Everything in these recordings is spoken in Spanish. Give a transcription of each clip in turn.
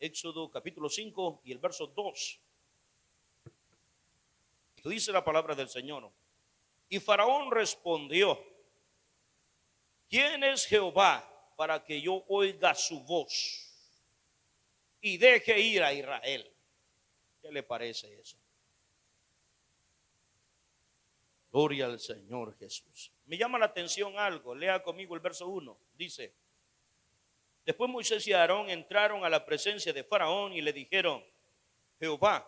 Éxodo capítulo 5 y el verso 2. Dice la palabra del Señor. Y Faraón respondió: ¿quién es Jehová para que yo oiga su voz y deje ir a Israel? ¿Qué le parece eso? Gloria al Señor Jesús. Me llama la atención algo. Lea conmigo el verso 1. Dice: después Moisés y Aarón entraron a la presencia de Faraón y le dijeron: Jehová,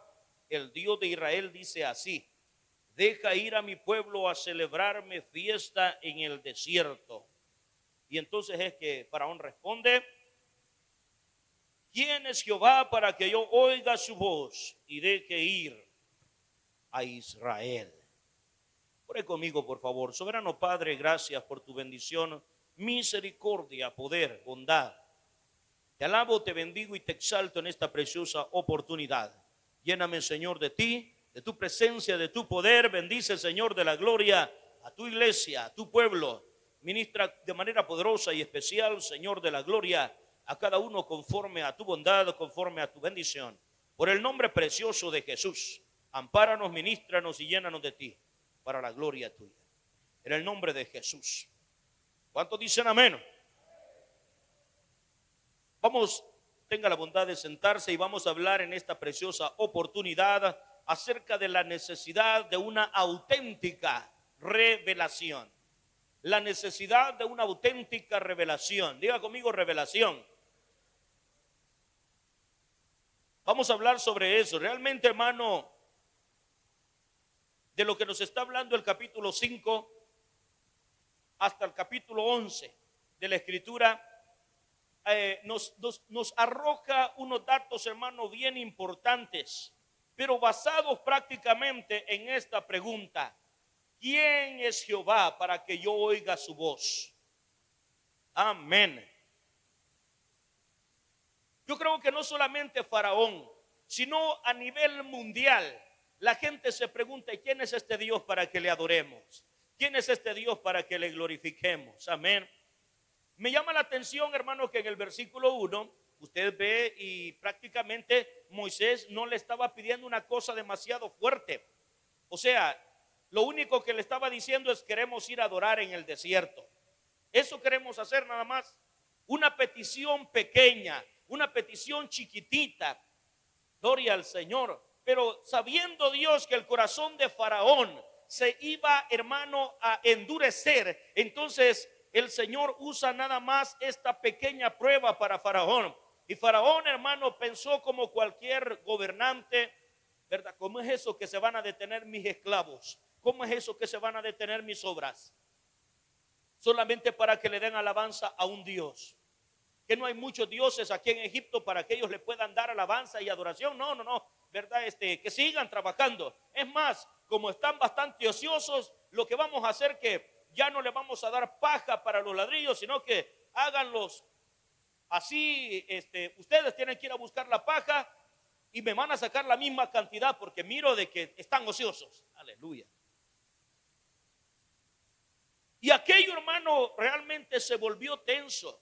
el Dios de Israel, dice así: deja ir a mi pueblo a celebrarme fiesta en el desierto. Y entonces es que Faraón responde: ¿quién es Jehová para que yo oiga su voz y deje ir a Israel? Ore conmigo, por favor. Soberano Padre, gracias por tu bendición, misericordia, poder, bondad. Te alabo, te bendigo y te exalto en esta preciosa oportunidad. Lléname, Señor, de ti, de tu presencia, de tu poder. Bendice, Señor, de la gloria a tu iglesia, a tu pueblo. Ministra de manera poderosa y especial, Señor, de la gloria a cada uno conforme a tu bondad, conforme a tu bendición. Por el nombre precioso de Jesús, ampáranos, ministranos y llénanos de ti para la gloria tuya. En el nombre de Jesús. ¿Cuántos dicen amén? Vamos, tenga la bondad de sentarse y vamos a hablar en esta preciosa oportunidad acerca de la necesidad de una auténtica revelación. La necesidad de una auténtica revelación. Diga conmigo, revelación. Vamos a hablar sobre eso. Realmente, hermano, de lo que nos está hablando el capítulo 5 hasta el capítulo 11 de la Escritura, nos arroja unos datos, hermano, bien importantes, pero basados prácticamente en esta pregunta: ¿quién es Jehová para que yo oiga su voz? Amén. Yo creo que no solamente Faraón, sino a nivel mundial, la gente se pregunta: ¿quién es este Dios para que le adoremos? ¿Quién es este Dios para que le glorifiquemos? Amén. Me llama la atención, hermano, que en el versículo 1 usted ve y prácticamente Moisés no le estaba pidiendo una cosa demasiado fuerte. O sea, lo único que le estaba diciendo es: queremos ir a adorar en el desierto. Eso queremos hacer nada más. Una petición pequeña, una petición chiquitita. Gloria al Señor. Pero sabiendo Dios que el corazón de Faraón se iba, hermano, a endurecer, entonces el Señor usa nada más esta pequeña prueba para Faraón. Y Faraón, hermano, pensó como cualquier gobernante, ¿verdad? ¿Cómo es eso que se van a detener mis esclavos? ¿Cómo es eso que se van a detener mis obras? Solamente para que le den alabanza a un Dios. Que no hay muchos dioses aquí en Egipto para que ellos le puedan dar alabanza y adoración. No, ¿verdad? Que sigan trabajando. Es más, como están bastante ociosos, lo que vamos a hacer que ya no le vamos a dar paja para los ladrillos, sino que háganlos así. Ustedes tienen que ir a buscar la paja y me van a sacar la misma cantidad porque miro de que están ociosos. Aleluya. Y aquello, hermano, realmente se volvió tenso.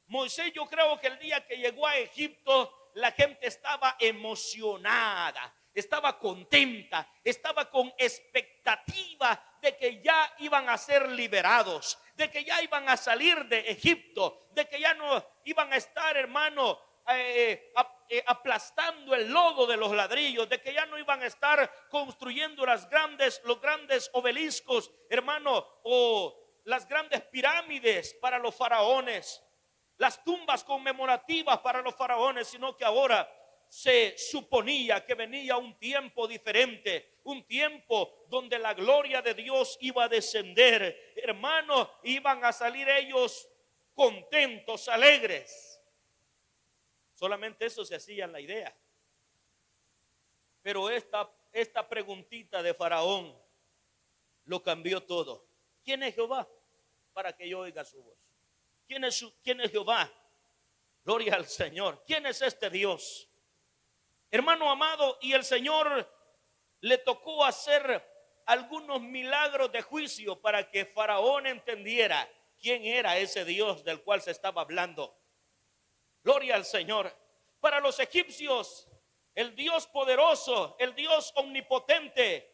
Moisés, yo creo que el día que llegó a Egipto, la gente estaba emocionada, estaba contenta, estaba con expectativa de que ya iban a ser liberados, de que ya iban a salir de Egipto, de que ya no iban a estar, hermano, aplastando el lodo de los ladrillos, de que ya no iban a estar construyendo los grandes obeliscos, hermano, o las grandes pirámides para los faraones, las tumbas conmemorativas para los faraones, sino que ahora se suponía que venía un tiempo diferente, un tiempo donde la gloria de Dios iba a descender. Hermanos, iban a salir ellos contentos, alegres. Solamente eso se hacía en la idea. Pero esta preguntita de Faraón lo cambió todo. ¿Quién es Jehová para que yo oiga su voz? ¿Quién es Jehová? Gloria al Señor. ¿Quién es este Dios? Hermano amado, y el Señor le tocó hacer algunos milagros de juicio para que Faraón entendiera quién era ese Dios del cual se estaba hablando. Gloria al Señor. Para los egipcios, el Dios poderoso, el Dios omnipotente,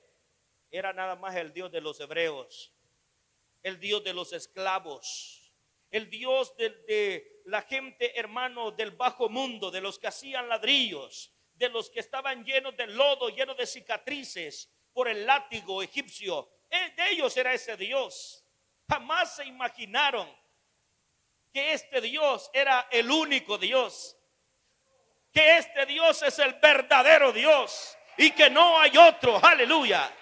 era nada más el Dios de los hebreos, el Dios de los esclavos, el Dios de la gente, hermano, del bajo mundo, de los que hacían ladrillos, de los que estaban llenos de lodo, llenos de cicatrices por el látigo egipcio. De ellos era ese Dios. Jamás se imaginaron que este Dios era el único Dios, que este Dios es el verdadero Dios y que no hay otro. Aleluya.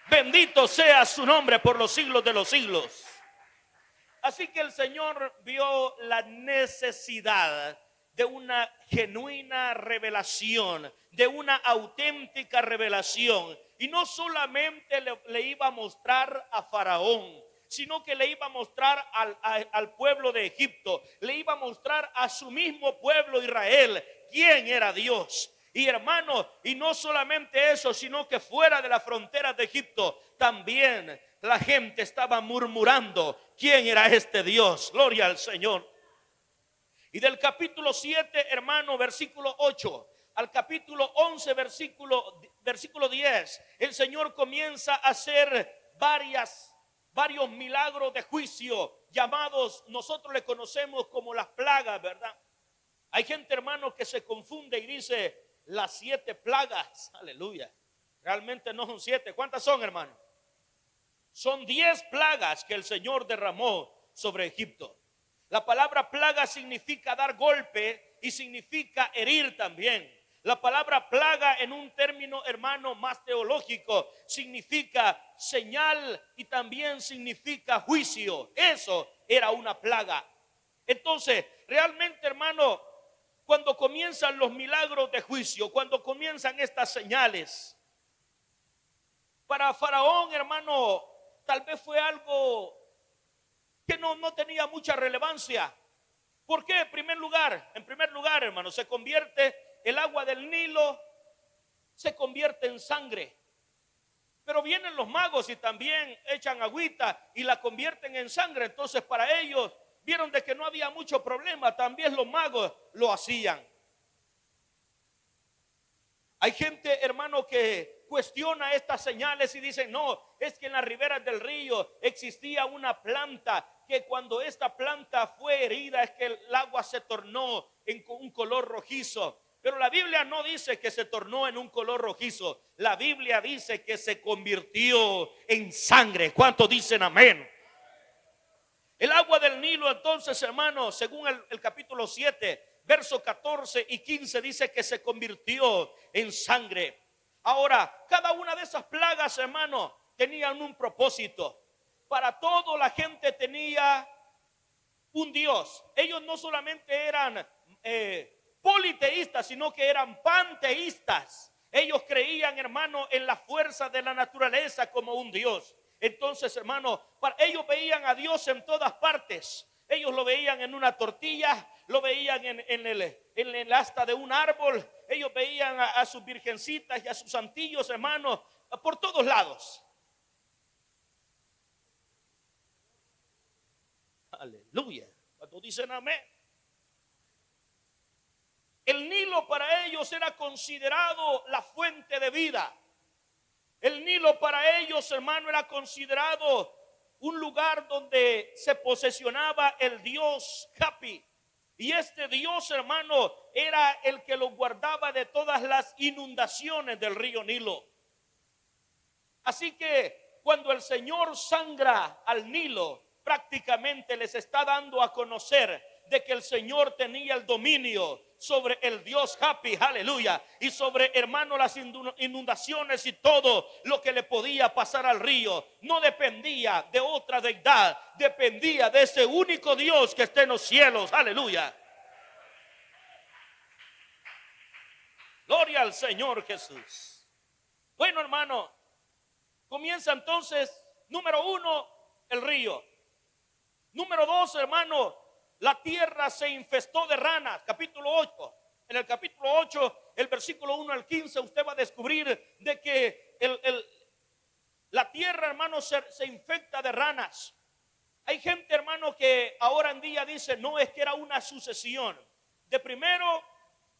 Bendito sea su nombre por los siglos de los siglos. Así que el Señor vio la necesidad de una genuina revelación, de una auténtica revelación. Y no solamente le iba a mostrar a Faraón, sino que le iba a mostrar al pueblo de Egipto, le iba a mostrar a su mismo pueblo Israel quién era Dios. Y hermano, y no solamente eso, sino que fuera de las fronteras de Egipto también la gente estaba murmurando quién era este Dios. Gloria al Señor. Y del capítulo 7, hermano, versículo 8 al capítulo 11, versículo 10, el Señor comienza a hacer varios milagros de juicio llamados, nosotros le conocemos como las plagas, ¿verdad? Hay gente, hermano, que se confunde y dice las 7 plagas. Aleluya. Realmente no son 7. ¿Cuántas son, hermano? Son 10 plagas que el Señor derramó sobre Egipto. La palabra plaga significa dar golpe y significa herir también. La palabra plaga en un término, hermano, más teológico significa señal y también significa juicio. Eso era una plaga. Entonces, realmente, hermano, cuando comienzan los milagros de juicio, cuando comienzan estas señales, para Faraón, hermano, tal vez fue algo que no tenía mucha relevancia. ¿Por qué? En primer lugar, hermano, se convierte el agua del Nilo, se convierte en sangre. Pero vienen los magos y también echan agüita y la convierten en sangre. Entonces para ellos vieron de que no había mucho problema. También los magos lo hacían. Hay gente, hermano, que cuestiona estas señales y dicen, no, es que en las riberas del río existía una planta que cuando esta planta fue herida es que el agua se tornó en un color rojizo. Pero la Biblia no dice que se tornó en un color rojizo. La Biblia dice que se convirtió en sangre. ¿Cuántos dicen amén? El agua del Nilo, entonces, hermano, según el capítulo 7, verso 14 y 15, dice que se convirtió en sangre. Ahora, cada una de esas plagas, hermano, tenían un propósito. Para todo la gente tenía un Dios. Ellos no solamente eran politeístas, sino que eran panteístas. Ellos creían, hermano, en la fuerza de la naturaleza como un Dios. Entonces, hermano, ellos veían a Dios en todas partes. Ellos lo veían en una tortilla, lo veían en el asta de un árbol. Ellos veían a sus virgencitas y a sus santillos, hermano, por todos lados. Aleluya. Cuando dicen amén. El Nilo para ellos era considerado la fuente de vida. El Nilo para ellos, hermano, era considerado un lugar donde se posesionaba el dios Hapi. Y este dios, hermano, era el que los guardaba de todas las inundaciones del río Nilo. Así que cuando el Señor sangra al Nilo, prácticamente les está dando a conocer de que el Señor tenía el dominio sobre el Dios Hapi, aleluya, y sobre, hermano, las inundaciones y todo lo que le podía pasar al río. No dependía de otra deidad, dependía de ese único Dios que está en los cielos, aleluya. Gloria al Señor Jesús. Bueno, hermano, comienza entonces, número 1, el río. Número 2, hermano, la tierra se infestó de ranas. Capítulo 8. En el capítulo 8, el versículo 1 al 15, usted va a descubrir de que la tierra, hermano, se infecta de ranas. Hay gente, hermano, que ahora en día dice, no, es que era una sucesión. de primero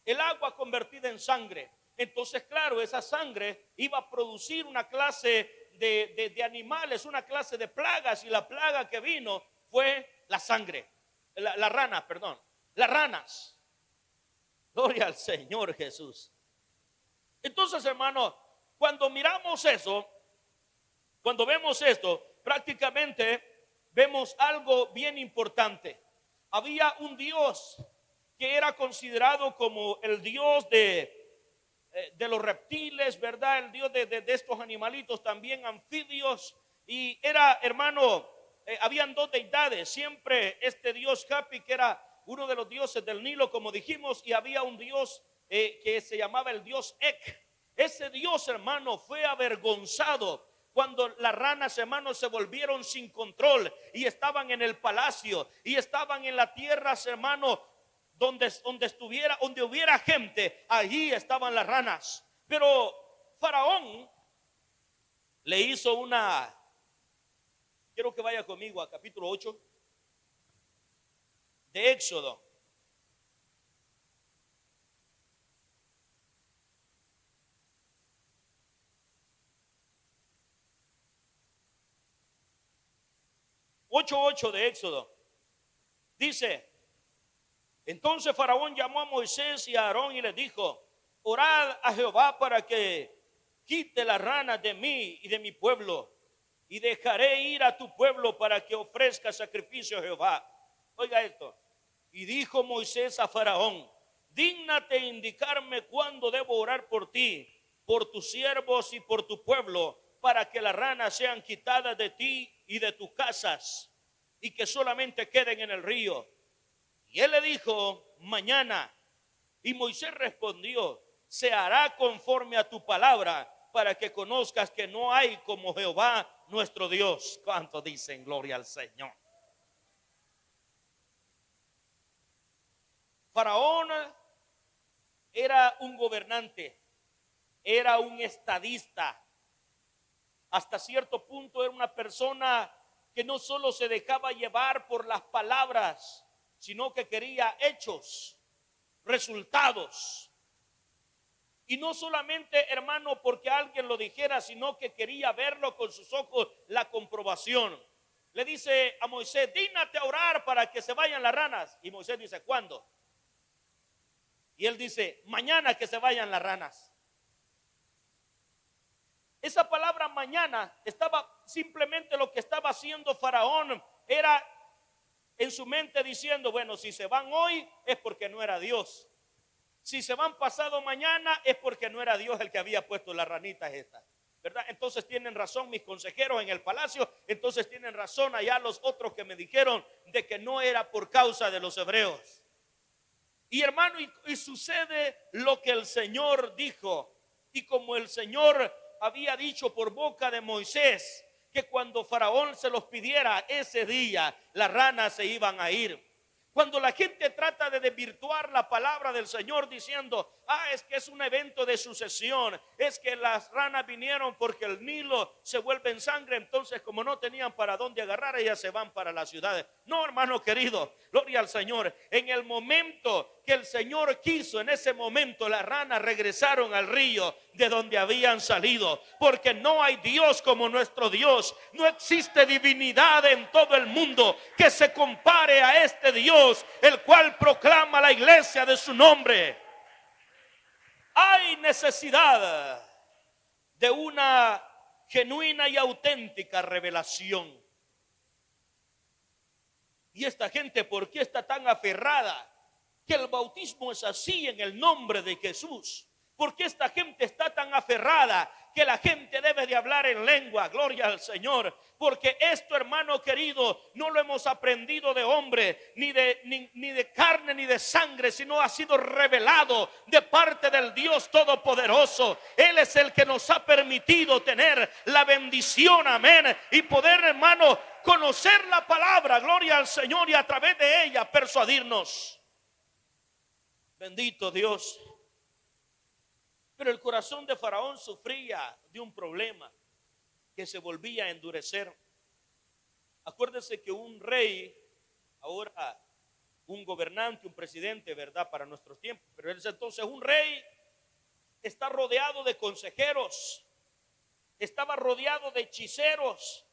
el agua convertida en sangre. Entonces, claro, esa sangre iba a producir una clase de animales, una clase de plagas, y la plaga que vino fue la sangre, la rana, perdón, las ranas. Gloria al Señor Jesús. Entonces, hermano, cuando miramos eso, cuando vemos esto, prácticamente vemos algo bien importante. Había un Dios que era considerado como el Dios de los reptiles, ¿verdad? El Dios de estos animalitos también anfibios. Y era, hermano, habían dos deidades. Siempre este Dios Hapi, que era uno de los dioses del Nilo, como dijimos, y había un Dios que se llamaba el Dios Ek. Ese Dios, hermano, fue avergonzado cuando las ranas, hermanos, se volvieron sin control y estaban en el palacio y estaban en la tierra, hermano, donde hubiera gente, allí estaban las ranas. Pero Faraón le hizo quiero que vaya conmigo a capítulo 8 de Éxodo. Ocho de Éxodo. Dice: entonces Faraón llamó a Moisés y a Aarón y les dijo: orad a Jehová para que quite las ranas de mí y de mi pueblo, y dejaré ir a tu pueblo para que ofrezca sacrificio a Jehová. Oiga esto. Y dijo Moisés a Faraón: dígnate indicarme cuándo debo orar por ti, por tus siervos y por tu pueblo, para que las ranas sean quitadas de ti y de tus casas, y que solamente queden en el río. Y él le dijo: mañana. Y Moisés respondió: se hará conforme a tu palabra, para que conozcas que no hay como Jehová nuestro Dios. ¿Cuántos dicen gloria al Señor? Faraón era un gobernante, era un estadista. Hasta cierto punto era una persona que no solo se dejaba llevar por las palabras, sino que quería hechos, resultados. Y no solamente, hermano, porque alguien lo dijera, sino que quería verlo con sus ojos, la comprobación. Le dice a Moisés: dígnate a orar para que se vayan las ranas. Y Moisés dice: ¿cuándo? Y él dice: mañana que se vayan las ranas. Esa palabra mañana estaba simplemente, lo que estaba haciendo Faraón era en su mente diciendo: bueno, si se van hoy es porque no era Dios. Si se van pasado mañana es porque no era Dios el que había puesto las ranitas estas, ¿verdad? Entonces tienen razón mis consejeros en el palacio, entonces tienen razón allá los otros que me dijeron de que no era por causa de los hebreos. Y hermano, y sucede lo que el Señor dijo. Y como el Señor había dicho por boca de Moisés, que cuando Faraón se los pidiera ese día, las ranas se iban a ir. Cuando la gente trata de desvirtuar la palabra del Señor diciendo: es que es un evento de sucesión, es que las ranas vinieron porque el Nilo se vuelve en sangre, entonces como no tenían para dónde agarrar, ellas se van para las ciudades. No, hermano querido, gloria al Señor. En el momento que el Señor quiso, en ese momento las ranas regresaron al río de donde habían salido, porque no hay Dios como nuestro Dios. No existe divinidad en todo el mundo que se compare a este Dios, el cual proclama la iglesia de su nombre. Hay necesidad de una genuina y auténtica revelación. Y esta gente, ¿por qué está tan aferrada que el bautismo es así en el nombre de Jesús? ¿Por qué esta gente está tan aferrada que la gente debe de hablar en lengua? Gloria al Señor. Porque esto, hermano querido, no lo hemos aprendido de hombre, ni de carne, ni de sangre, sino ha sido revelado de parte del Dios Todopoderoso. Él es el que nos ha permitido tener la bendición, amén, y poder, hermano, conocer la palabra, gloria al Señor, y a través de ella persuadirnos. Bendito Dios. Pero el corazón de Faraón sufría de un problema que se volvía a endurecer. Acuérdense que un rey, ahora un gobernante, un presidente, ¿verdad? Para nuestros tiempos. Pero él es entonces un rey, está rodeado de consejeros, estaba rodeado de hechiceros,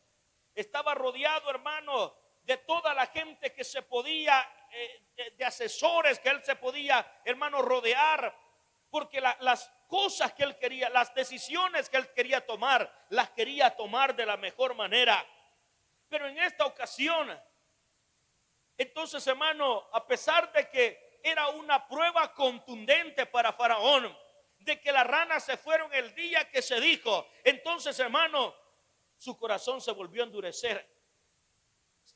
estaba rodeado, hermano, de toda la gente que se podía, de asesores que él se podía, hermano, rodear, porque las cosas que él quería, las decisiones que él quería tomar, las quería tomar de la mejor manera. Pero en esta ocasión, entonces, hermano, a pesar de que era una prueba contundente para Faraón, de que las ranas se fueron el día que se dijo, entonces, hermano, su corazón se volvió a endurecer.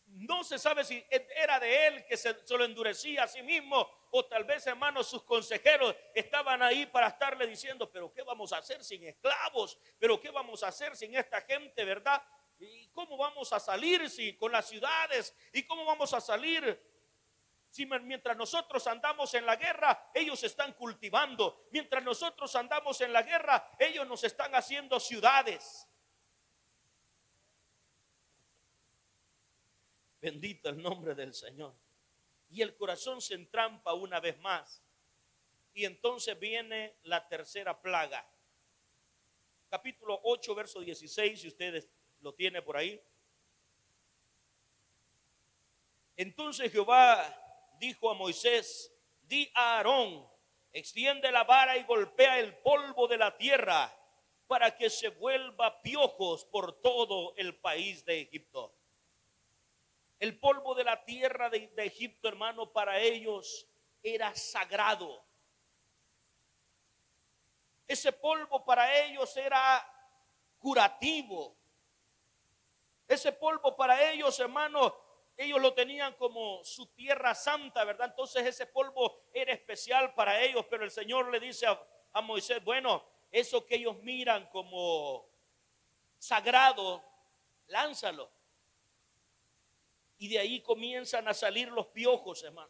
No se sabe si era de él que se lo endurecía a sí mismo, o tal vez, hermano, sus consejeros estaban ahí para estarle diciendo, pero ¿qué vamos a hacer sin esclavos? ¿Pero qué vamos a hacer sin esta gente, verdad? ¿Y cómo vamos a salir si con las ciudades? ¿Y cómo vamos a salir si mientras nosotros andamos en la guerra, ellos están cultivando? Mientras nosotros andamos en la guerra, ellos nos están haciendo ciudades. Bendito el nombre del Señor. Y el corazón se entrampa una vez más. Y entonces viene la tercera plaga. Capítulo 8, verso 16, si ustedes lo tienen por ahí. Entonces Jehová dijo a Moisés: di a Aarón, extiende la vara y golpea el polvo de la tierra para que se vuelva piojos por todo el país de Egipto. El polvo de la tierra de Egipto, hermano, para ellos era sagrado. Ese polvo para ellos era curativo. Ese polvo para ellos, hermano, ellos lo tenían como su tierra santa, ¿verdad? Entonces ese polvo era especial para ellos, pero el Señor le dice a Moisés, bueno, eso que ellos miran como sagrado, lánzalo. Y de ahí comienzan a salir los piojos, hermano.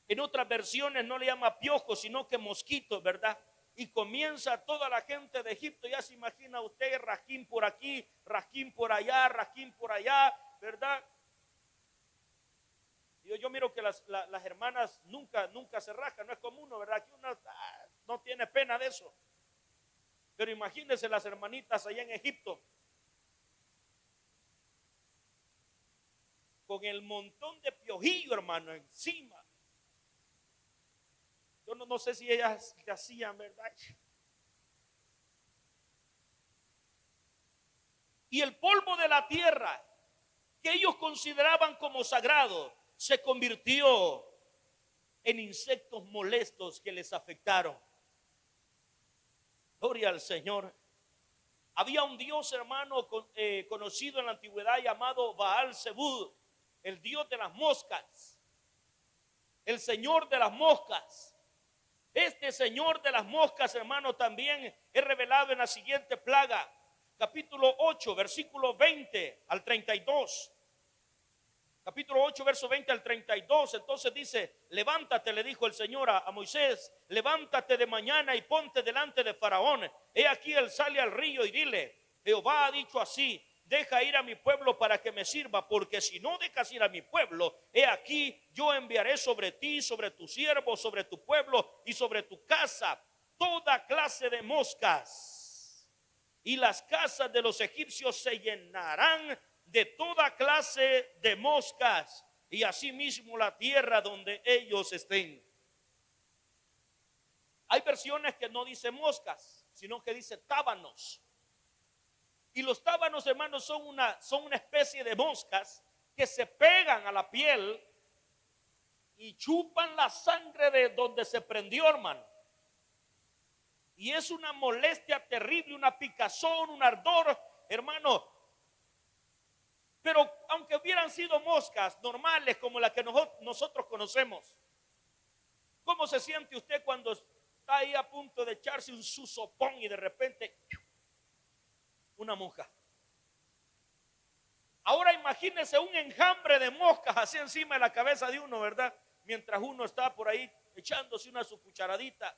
En otras versiones no le llama piojos, sino que mosquitos, ¿verdad? Y comienza toda la gente de Egipto, ya se imagina usted, rasquín por aquí, rasquín por allá, ¿verdad? Yo miro que las hermanas nunca se rascan, no es común, ¿verdad? Aquí uno no tiene pena de eso. Pero imagínense las hermanitas allá en Egipto, con el montón de piojillo, hermano, encima. Yo no sé si ellas le hacían, ¿verdad? Y el polvo de la tierra, que ellos consideraban como sagrado, se convirtió en insectos molestos que les afectaron. Gloria al Señor. Había un dios, hermano, conocido en la antigüedad llamado Baal Zebub, el dios de las moscas, el señor de las moscas. Este señor de las moscas, hermano, también es revelado en la siguiente plaga, capítulo 8, versículo 20 al 32. Capítulo 8, verso 20 al 32. Entonces dice: levántate, le dijo el Señor a Moisés, levántate de mañana y ponte delante de Faraón. He aquí él sale al río, y dile: Jehová ha dicho así, deja ir a mi pueblo para que me sirva, porque si no dejas ir a mi pueblo, he aquí yo enviaré sobre ti, sobre tus siervos, sobre tu pueblo y sobre tu casa toda clase de moscas, y las casas de los egipcios se llenarán de toda clase de moscas, y asimismo la tierra donde ellos estén. Hay versiones que no dice moscas, sino que dice tábanos. Y los tábanos, hermanos, son una especie de moscas que se pegan a la piel y chupan la sangre de donde se prendió, hermano. Y es una molestia terrible, una picazón, un ardor, hermano. Pero aunque hubieran sido moscas normales como las que nosotros conocemos, ¿cómo se siente usted cuando está ahí a punto de echarse un susopón y de repente una mosca? Ahora imagínese un enjambre de moscas así encima de la cabeza de uno, ¿verdad? Mientras uno está por ahí echándose una su cucharadita.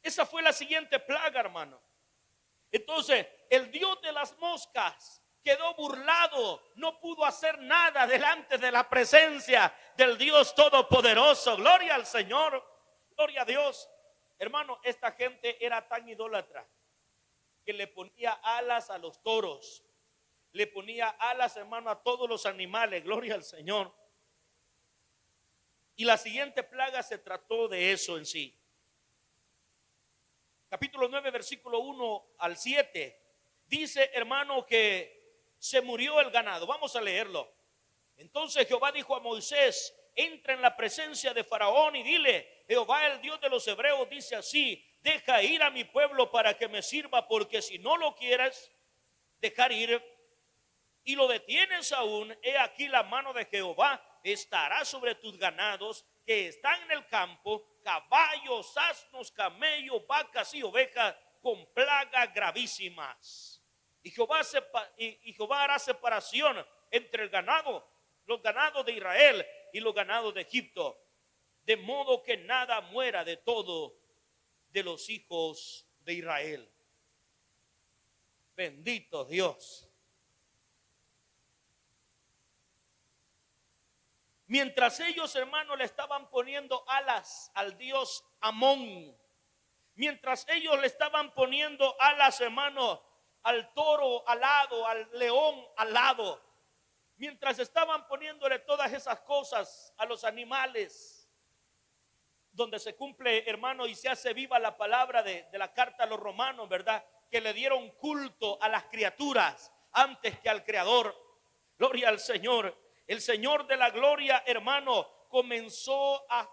Esa fue la siguiente plaga, hermano. Entonces, el Dios de las moscas quedó burlado, no pudo hacer nada delante de la presencia del Dios Todopoderoso. Gloria al Señor, gloria a Dios. Hermano, esta gente era tan idólatra que le ponía alas a los toros, le ponía alas, hermano, a todos los animales. Gloria al Señor. Y la siguiente plaga se trató de eso en sí. Capítulo 9, versículo 1 al 7. Dice, hermano, que se murió el ganado. Vamos a leerlo. Entonces Jehová dijo a Moisés: entra en la presencia de Faraón y dile: Jehová, el Dios de los hebreos, dice así: deja ir a mi pueblo para que me sirva, porque si no lo quieres dejar ir y lo detienes aún, he aquí la mano de Jehová estará sobre tus ganados que están en el campo, caballos, asnos, camellos, vacas y ovejas, con plagas gravísimas. Y Jehová hará separación entre el ganado, los ganados de Israel y los ganados de Egipto, de modo que nada muera de todo de los hijos de Israel. Bendito Dios. Mientras ellos, hermanos, le estaban poniendo alas al dios Amón, mientras ellos le estaban poniendo alas, hermano, al toro alado, al león alado, mientras estaban poniéndole todas esas cosas a los animales, donde se cumple, hermano, y se hace viva la palabra de la carta a los romanos, ¿verdad? Que le dieron culto a las criaturas antes que al Creador. Gloria al Señor. El Señor de la gloria, hermano, comenzó a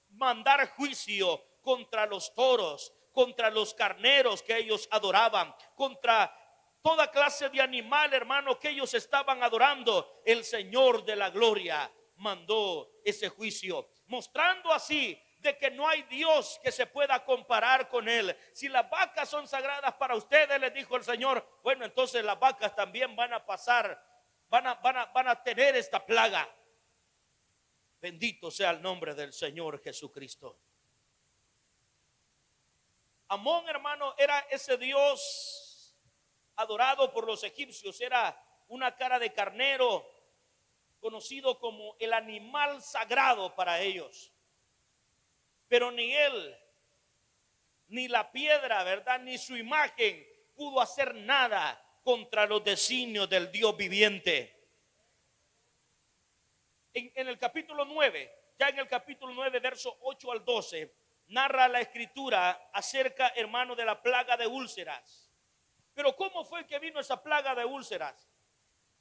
mandar juicio contra los toros, contra los carneros que ellos adoraban, contra toda clase de animal, hermano, que ellos estaban adorando. El Señor de la gloria mandó ese juicio, mostrando así de que no hay Dios que se pueda comparar con él. Si las vacas son sagradas para ustedes, les dijo el Señor, bueno, entonces las vacas también van a pasar, van a tener esta plaga. Bendito sea el nombre del Señor Jesucristo. Amón, hermano, era ese Dios adorado por los egipcios. Era una cara de carnero, conocido como el animal sagrado para ellos. Pero ni él, ni la piedra, ¿verdad?, ni su imagen pudo hacer nada contra los designios del Dios viviente. En el capítulo 9, ya en el capítulo 9, verso 8 al 12, narra la escritura acerca, hermano, de la plaga de úlceras. Pero ¿cómo fue que vino esa plaga de úlceras?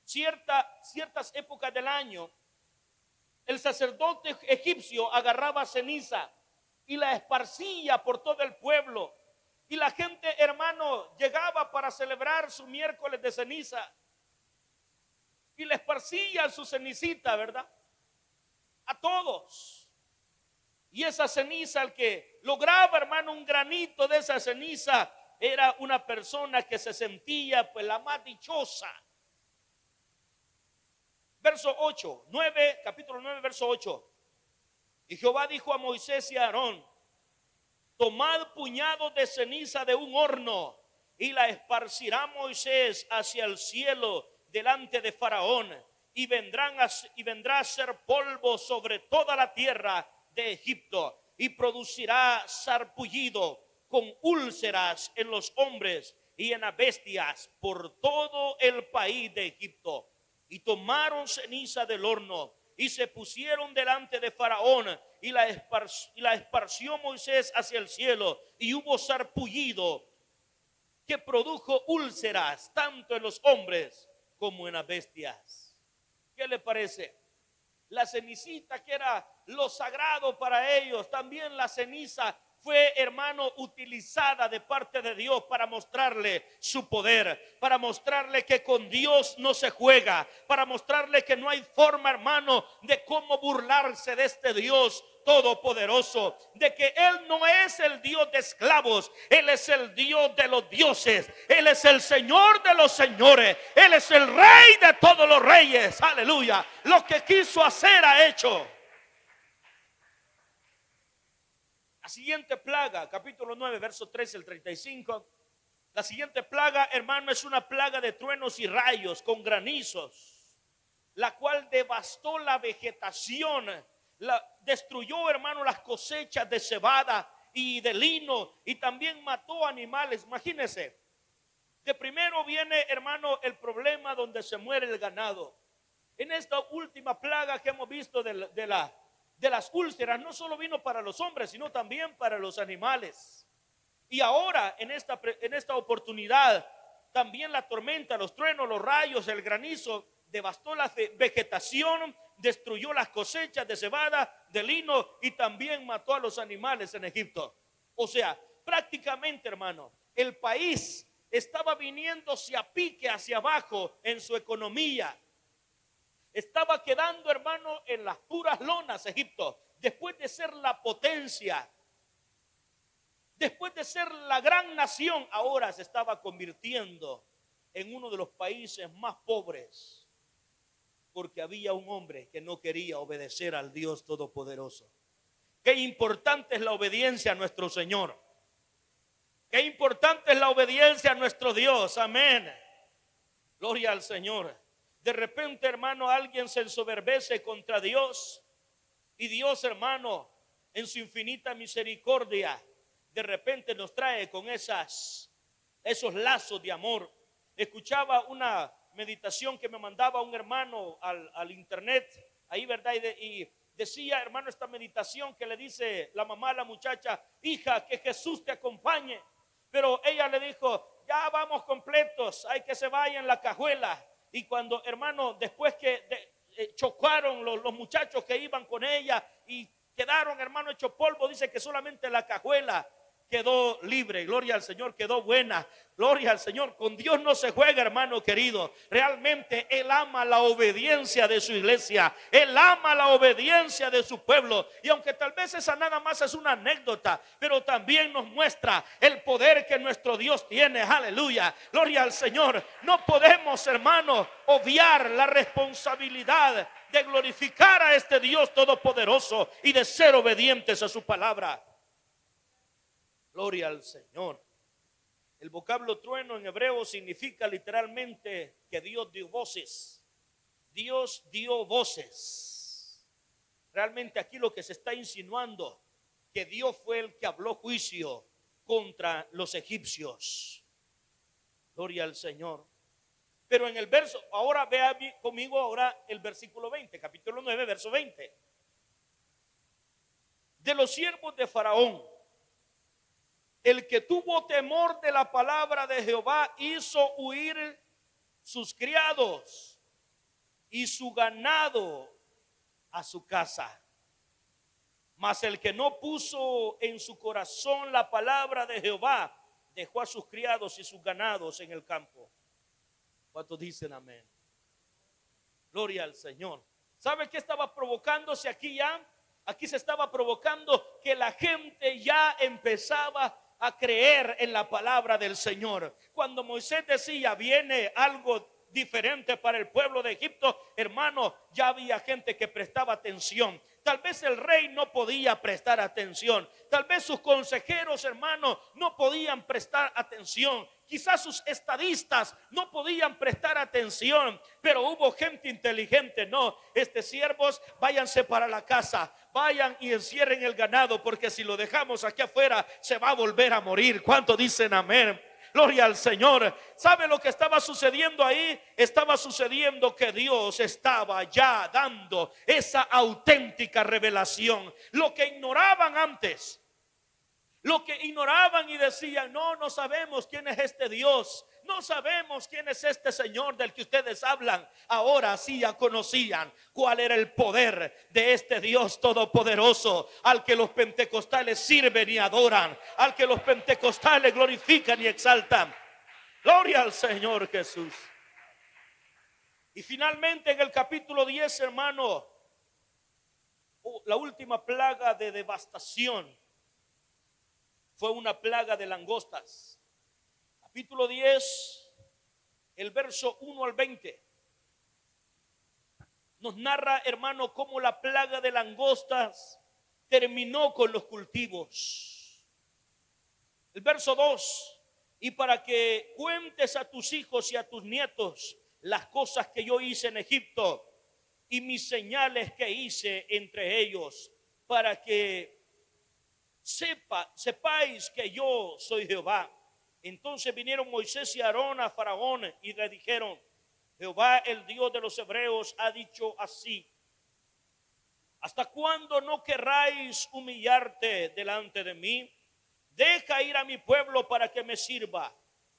Ciertas épocas del año, el sacerdote egipcio agarraba ceniza y la esparcía por todo el pueblo. Y la gente, hermano, llegaba para celebrar su miércoles de ceniza y le esparcía su cenicita, ¿verdad?, a todos. Y esa ceniza, el que lograba, hermano, un granito de esa ceniza, era una persona que se sentía pues la más dichosa. Verso 8, 9, capítulo 9, verso 8. Y Jehová dijo a Moisés y a Aarón: tomad puñados de ceniza de un horno y la esparcirá Moisés hacia el cielo delante de Faraón, y vendrá a ser polvo sobre toda la tierra de Egipto, y producirá sarpullido con úlceras en los hombres y en las bestias por todo el país de Egipto. Y tomaron ceniza del horno y se pusieron delante de Faraón, y la esparció Moisés hacia el cielo, y hubo sarpullido que produjo úlceras tanto en los hombres como en las bestias. ¿Qué le parece? La cenicita, que era lo sagrado para ellos, también la ceniza fue, hermano, utilizada de parte de Dios para mostrarle su poder, para mostrarle que con Dios no se juega, para mostrarle que no hay forma, hermano, de cómo burlarse de este Dios todopoderoso, de que Él no es el Dios de esclavos, Él es el Dios de los dioses, Él es el Señor de los señores, Él es el Rey de todos los reyes. Aleluya. Lo que quiso hacer ha hecho. La siguiente plaga, capítulo 9, verso 13 al 35, La siguiente plaga, hermano, es una plaga de truenos y rayos con granizos, la cual devastó la vegetación, destruyó, hermano, las cosechas de cebada y de lino, y también mató animales. Imagínense, de primero viene, hermano, el problema donde se muere el ganado. En esta última plaga que hemos visto de las úlceras, no solo vino para los hombres, sino también para los animales. Y ahora en esta oportunidad también la tormenta, los truenos, los rayos, el granizo devastó la vegetación, destruyó las cosechas de cebada, de lino, y también mató a los animales en Egipto. O sea, prácticamente, hermano, el país estaba viniéndose a pique hacia abajo en su economía. Estaba quedando, hermano, en las puras lonas Egipto, después de ser la potencia. Después de ser la gran nación, ahora se estaba convirtiendo en uno de los países más pobres, porque había un hombre que no quería obedecer al Dios Todopoderoso. Qué importante es la obediencia a nuestro Señor. Qué importante es la obediencia a nuestro Dios. Amén. Gloria al Señor. De repente, hermano, alguien se ensoberbece contra Dios, y Dios, hermano, en su infinita misericordia, de repente nos trae con esos lazos de amor. Escuchaba una meditación que me mandaba un hermano al internet, ahí, ¿verdad? Y decía, hermano, esta meditación que le dice la mamá a la muchacha: hija, que Jesús te acompañe. Pero ella le dijo: ya vamos completos, hay que se vaya en la cajuela. Y cuando, hermano, después que chocaron los muchachos que iban con ella y quedaron, hermano, hecho polvo, dice que solamente la cajuela quedó libre. Gloria al Señor, quedó buena. Gloria al Señor. Con Dios no se juega, hermano querido. Realmente Él ama la obediencia de su iglesia. Él ama la obediencia de su pueblo. Y aunque tal vez esa nada más es una anécdota, pero también nos muestra el poder que nuestro Dios tiene. Aleluya. Gloria al Señor. No podemos, hermano, obviar la responsabilidad de glorificar a este Dios todopoderoso y de ser obedientes a su palabra. Gloria al Señor. El vocablo trueno en hebreo significa literalmente que Dios dio voces. Dios dio voces. Realmente aquí lo que se está insinuando, que Dios fue el que habló juicio contra los egipcios. Gloria al Señor. Pero en el verso, ahora vea conmigo ahora el versículo 20, capítulo 9, verso 20. De los siervos de Faraón, el que tuvo temor de la palabra de Jehová hizo huir sus criados y su ganado a su casa. Mas el que no puso en su corazón la palabra de Jehová dejó a sus criados y sus ganados en el campo. ¿Cuántos dicen amén? Gloria al Señor. ¿Sabe qué estaba provocándose aquí ya? Aquí se estaba provocando que la gente ya empezaba a creer en la palabra del Señor. Cuando Moisés decía: viene algo diferente para el pueblo de Egipto, hermano, ya había gente que prestaba atención. Tal vez el rey no podía prestar atención. Tal vez sus consejeros, hermano, no podían prestar atención. Quizás sus estadistas no podían prestar atención, pero hubo gente inteligente. No, siervos, váyanse para la casa, vayan y encierren el ganado, porque si lo dejamos aquí afuera se va a volver a morir. ¿Cuánto dicen amén? Gloria al Señor. ¿Sabe lo que estaba sucediendo ahí? Estaba sucediendo que Dios estaba ya dando esa auténtica revelación. Lo que ignoraban antes, lo que ignoraban y decían: no sabemos quién es este Dios, no sabemos quién es este Señor del que ustedes hablan. Ahora sí ya conocían cuál era el poder de este Dios todopoderoso, al que los pentecostales sirven y adoran, al que los pentecostales glorifican y exaltan. Gloria al Señor Jesús. Y finalmente en el capítulo 10, hermano, la última plaga de devastación fue una plaga de langostas. Capítulo 10, el verso 1 al 20. Nos narra, hermano, cómo la plaga de langostas terminó con los cultivos. El verso 2: y para que cuentes a tus hijos y a tus nietos las cosas que yo hice en Egipto y mis señales que hice entre ellos, para que sepáis que yo soy Jehová. Entonces vinieron Moisés y Aarón a Faraón y le dijeron: Jehová, el Dios de los hebreos, ha dicho así: ¿hasta cuándo no querráis humillarte delante de mí? Deja ir a mi pueblo para que me sirva.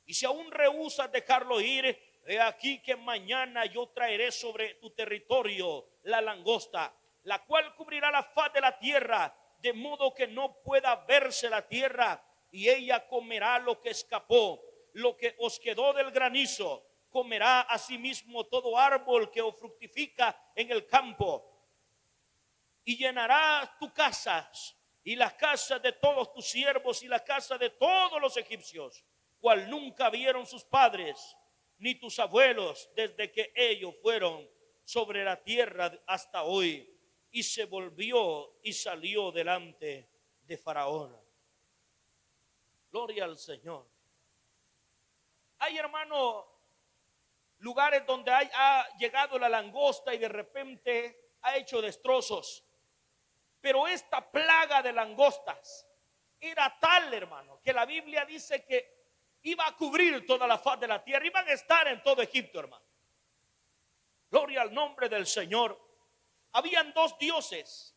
Y si aún rehusas dejarlo ir, he aquí que mañana yo traeré sobre tu territorio la langosta, la cual cubrirá la faz de la tierra, de modo que no pueda verse la tierra, y ella comerá lo que escapó, lo que os quedó del granizo. Comerá asimismo todo árbol que os fructifica en el campo, y llenará tus casas y las casas de todos tus siervos y la casa de todos los egipcios, cual nunca vieron sus padres ni tus abuelos desde que ellos fueron sobre la tierra hasta hoy. Y se volvió y salió delante de Faraón. Gloria al Señor. Hay, hermano, lugares donde ha llegado la langosta y de repente ha hecho destrozos. Pero esta plaga de langostas era tal, hermano, que la Biblia dice que iba a cubrir toda la faz de la tierra, iban a estar en todo Egipto, hermano. Gloria al nombre del Señor. Habían dos dioses,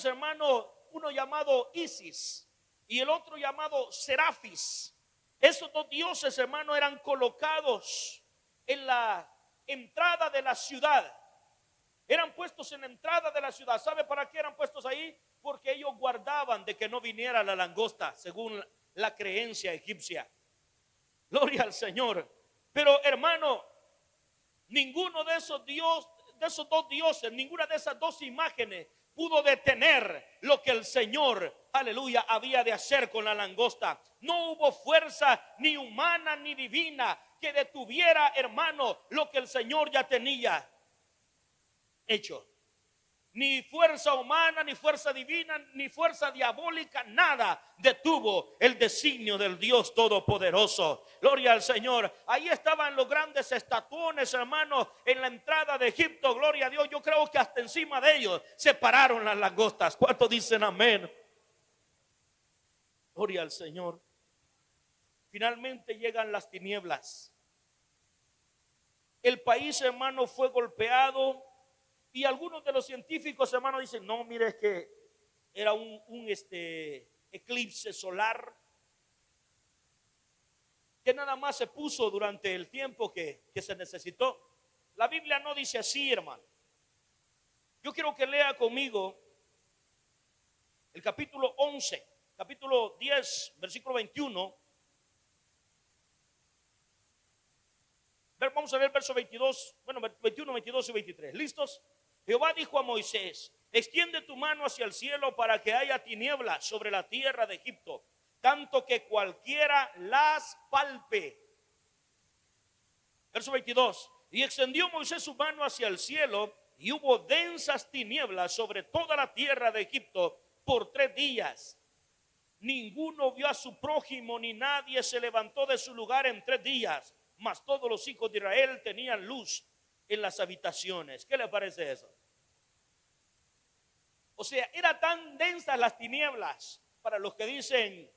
hermano, uno llamado Isis y el otro llamado Serafis. Esos dos dioses, hermano, eran colocados en la entrada de la ciudad. Eran puestos en la entrada de la ciudad. ¿Sabe para qué eran puestos ahí? Porque ellos guardaban de que no viniera la langosta, según la creencia egipcia. Gloria al Señor. Pero, hermano, ninguno de esos dos dioses, ninguna de esas dos imágenes pudo detener lo que el Señor, aleluya, había de hacer con la langosta. No hubo fuerza ni humana ni divina que detuviera, hermano, lo que el Señor ya tenía hecho. Ni fuerza humana, ni fuerza divina, ni fuerza diabólica, nada detuvo el designio del Dios Todopoderoso. Gloria al Señor. Ahí estaban los grandes estatuones, hermanos, en la entrada de Egipto. Gloria a Dios. Yo creo que hasta encima de ellos se pararon las langostas. ¿Cuántos dicen amén? Gloria al Señor. Finalmente llegan las tinieblas. El país, hermano, fue golpeado. Y algunos de los científicos, hermanos, dicen: no, mire, es que era un eclipse solar que nada más se puso durante el tiempo que se necesitó. La Biblia no dice así, hermano. Yo quiero que lea conmigo el capítulo 11, capítulo 10, versículo 21. Vamos a ver el verso 22, bueno, 21, 22 y 23. ¿Listos? Jehová dijo a Moisés: extiende tu mano hacia el cielo para que haya tinieblas sobre la tierra de Egipto, tanto que cualquiera las palpe. Verso 22. Y extendió Moisés su mano hacia el cielo, y hubo densas tinieblas sobre toda la tierra de Egipto por 3 días. Ninguno vio a su prójimo, ni nadie se levantó de su lugar en 3 días. Mas todos los hijos de Israel tenían luz en las habitaciones. ¿Qué le parece eso? O sea, era tan densas las tinieblas, para los que dicen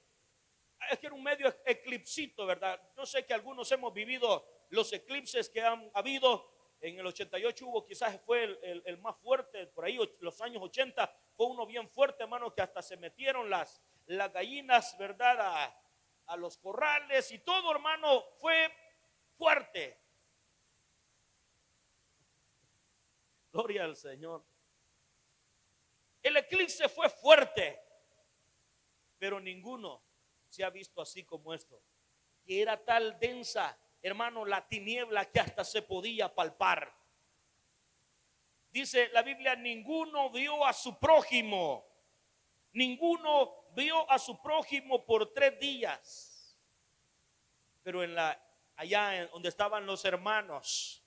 es que era un medio eclipsito, ¿verdad? Yo sé que algunos hemos vivido los eclipses que han habido. En el 88 hubo, quizás fue el más fuerte, por ahí los años 80 fue uno bien fuerte, hermano, que hasta se metieron las gallinas, ¿verdad? A los corrales y todo, hermano, fue fuerte. Gloria al Señor. El eclipse fue fuerte, pero ninguno se ha visto así como esto, que era tal densa, hermano, la tiniebla, que hasta se podía palpar. Dice la Biblia: ninguno vio a su prójimo, ninguno vio a su prójimo por 3 días. Pero allá donde estaban los hermanos,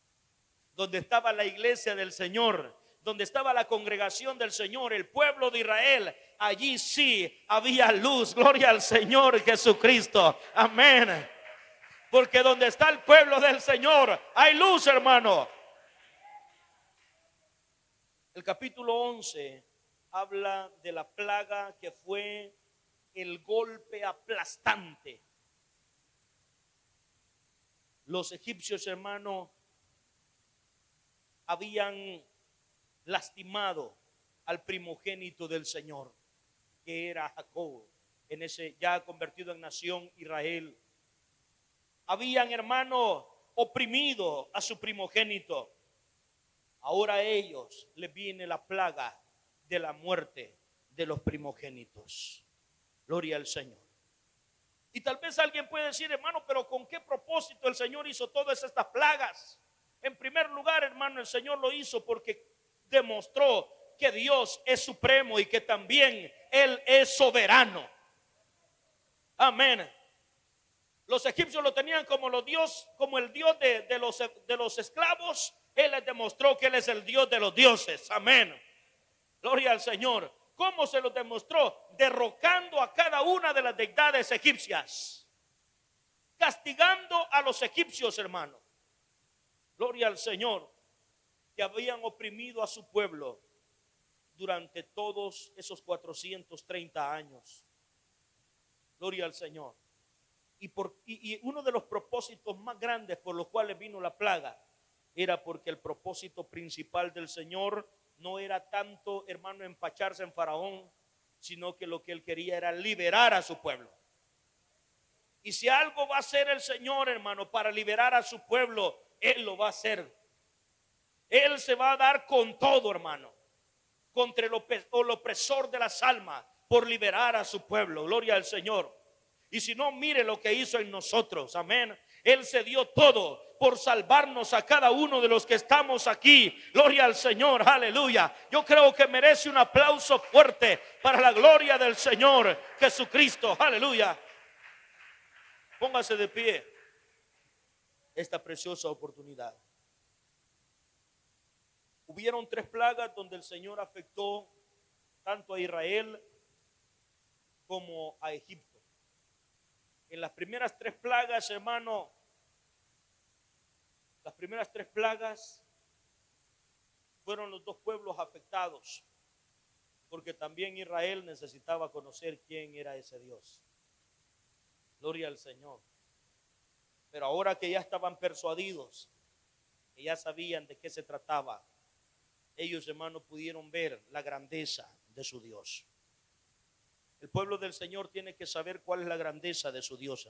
donde estaba la iglesia del Señor, donde estaba la congregación del Señor, el pueblo de Israel, allí sí había luz. Gloria al Señor Jesucristo. Amén. Porque donde está el pueblo del Señor hay luz, hermano. El capítulo 11 habla de la plaga que fue el golpe aplastante. Los egipcios, hermano, habían lastimado al primogénito del Señor, que era Jacob, en ese ya convertido en nación Israel. Habían, hermano, oprimido a su primogénito. Ahora a ellos les viene la plaga de la muerte de los primogénitos. Gloria al Señor. Y tal vez alguien puede decir, hermano, pero ¿con qué propósito el Señor hizo todas estas plagas? En primer lugar, hermano, el Señor lo hizo porque demostró que Dios es supremo y que también Él es soberano. Amén. Los egipcios lo tenían como el Dios de los esclavos. Él les demostró que Él es el Dios de los dioses. Amén. Gloria al Señor. ¿Cómo se lo demostró? Derrocando a cada una de las deidades egipcias, castigando a los egipcios, hermano. Gloria al Señor, que habían oprimido a su pueblo durante todos esos 430 años. Gloria al Señor. Y uno de los propósitos más grandes por los cuales vino la plaga era porque el propósito principal del Señor no era tanto, hermano, empacharse en Faraón, sino que lo que él quería era liberar a su pueblo. Y si algo va a hacer el Señor, hermano, para liberar a su pueblo, Él lo va a hacer. Él se va a dar con todo, hermano, contra el opresor de las almas, por liberar a su pueblo. Gloria al Señor. Y si no, mire lo que hizo en nosotros. Amén. Él se dio todo por salvarnos a cada uno de los que estamos aquí. Gloria al Señor, aleluya. Yo creo que merece un aplauso fuerte para la gloria del Señor Jesucristo, aleluya. Póngase de pie esta preciosa oportunidad. Hubieron 3 plagas donde el Señor afectó tanto a Israel como a Egipto. En las primeras 3 plagas, hermano, las primeras 3 plagas fueron los 2 pueblos afectados, porque también Israel necesitaba conocer quién era ese Dios. Gloria al Señor. Pero ahora que ya estaban persuadidos, que ya sabían de qué se trataba, ellos, hermanos, pudieron ver la grandeza de su Dios. El pueblo del Señor tiene que saber cuál es la grandeza de su Dios.